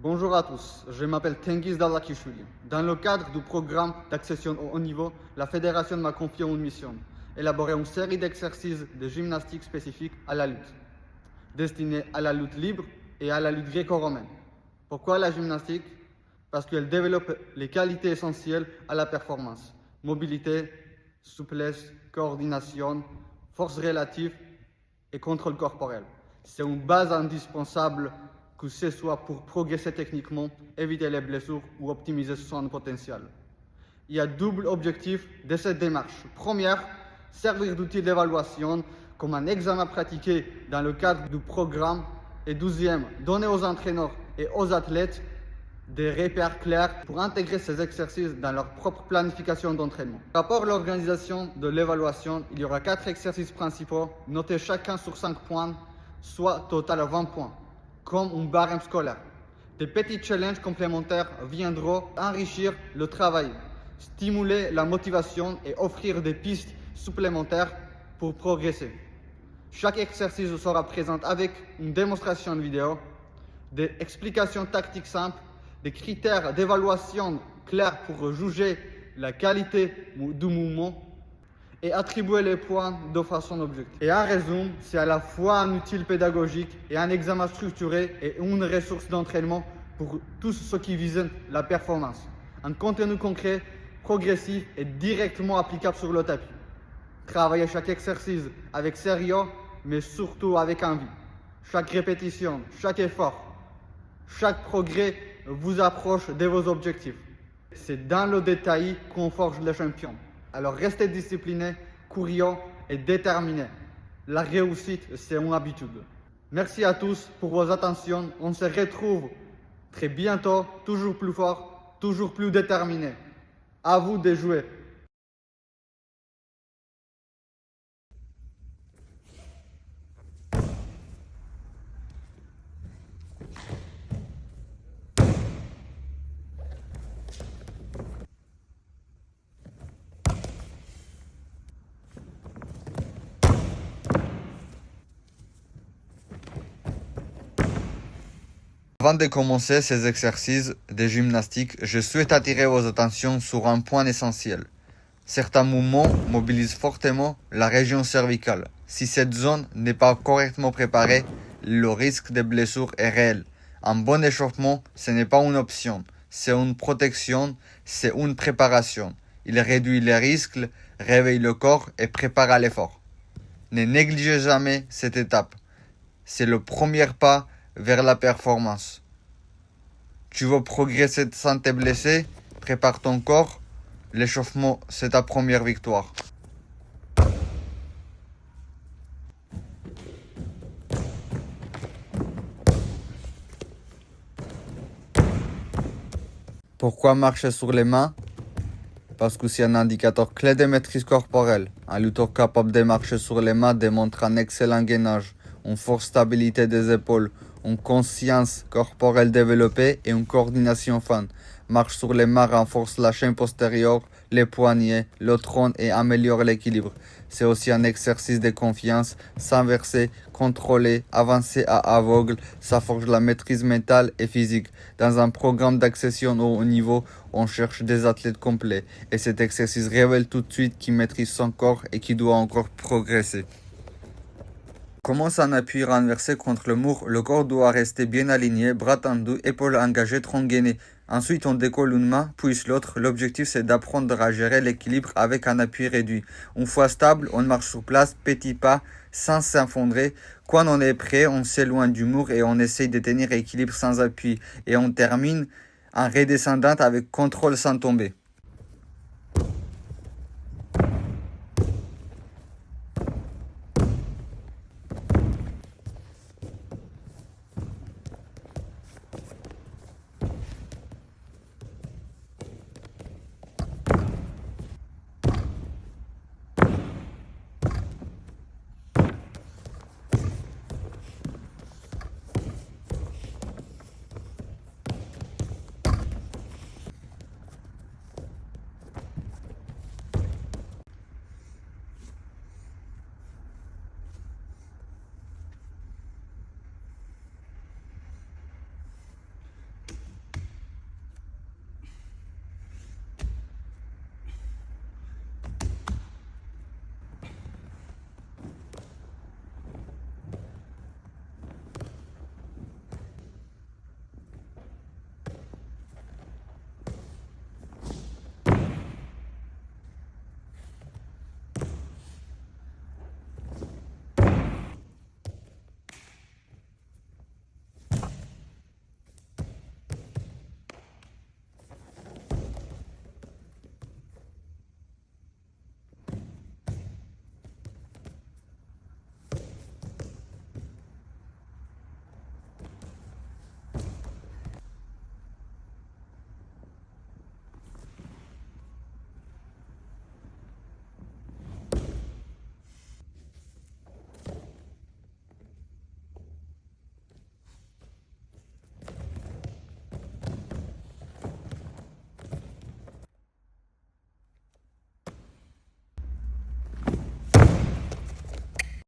Bonjour à tous, je m'appelle Tengiz Dalakishvili. Dans le cadre du programme d'accession au haut niveau, la fédération m'a confié une mission, élaborer une série d'exercices de gymnastique spécifiques à la lutte, destinés à la lutte libre et à la lutte gréco-romaine. Pourquoi la gymnastique? Parce qu'elle développe les qualités essentielles à la performance: mobilité, souplesse, coordination, force relative et contrôle corporel. C'est une base indispensable, que ce soit pour progresser techniquement, éviter les blessures ou optimiser son potentiel. Il y a double objectif de cette démarche. Première, servir d'outil d'évaluation comme un examen pratiqué dans le cadre du programme. Et deuxième, donner aux entraîneurs et aux athlètes des repères clairs pour intégrer ces exercices dans leur propre planification d'entraînement. Par rapport à l'organisation de l'évaluation, il y aura 4 exercices principaux, notés chacun sur 5 points, soit total 20 points, comme un barème scolaire. Des petits challenges complémentaires viendront enrichir le travail, stimuler la motivation et offrir des pistes supplémentaires pour progresser. Chaque exercice sera présent avec une démonstration vidéo, des explications tactiques simples, des critères d'évaluation clairs pour juger la qualité du mouvement et attribuer les points de façon objective. Et en résumé, c'est à la fois un outil pédagogique et un examen structuré et une ressource d'entraînement pour tous ceux qui visent la performance. Un contenu concret, progressif et directement applicable sur le tapis. Travaillez chaque exercice avec sérieux, mais surtout avec envie. Chaque répétition, chaque effort, chaque progrès vous approche de vos objectifs. C'est dans le détail qu'on forge les champions. Alors restez disciplinés, curieux et déterminés. La réussite, c'est une habitude. Merci à tous pour vos attentions. On se retrouve très bientôt, toujours plus fort, toujours plus déterminés. À vous de jouer. Avant de commencer ces exercices de gymnastique, je souhaite attirer votre attention sur un point essentiel. Certains mouvements mobilisent fortement la région cervicale. Si cette zone n'est pas correctement préparée, le risque de blessure est réel. Un bon échauffement, ce n'est pas une option, c'est une protection, c'est une préparation. Il réduit les risques, réveille le corps et prépare à l'effort. Ne négligez jamais cette étape. C'est le premier pas vers la performance. Tu veux progresser sans te blesser? Prépare ton corps. L'échauffement, c'est ta première victoire. Pourquoi marcher sur les mains? Parce que c'est un indicateur clé de maîtrise corporelle. Un lutteur capable de marcher sur les mains démontre un excellent gainage, une forte stabilité des épaules, une conscience corporelle développée et une coordination fine. Marche sur les mains renforce la chaîne postérieure, les poignets, le tronc et améliore l'équilibre. C'est aussi un exercice de confiance, s'inverser, contrôler, avancer à aveugle, ça forge la maîtrise mentale et physique. Dans un programme d'accession au haut niveau, on cherche des athlètes complets et cet exercice révèle tout de suite qui maîtrise son corps et qui doit encore progresser. Commence en appui renversé contre le mur, le corps doit rester bien aligné, bras tendus, épaules engagées, tronc gainé. Ensuite, on décolle une main, puis l'autre. L'objectif, c'est d'apprendre à gérer l'équilibre avec un appui réduit. Une fois stable, on marche sur place, petit pas, sans s'effondrer. Quand on est prêt, on s'éloigne du mur et on essaye de tenir l'équilibre sans appui. Et on termine en redescendant avec contrôle sans tomber.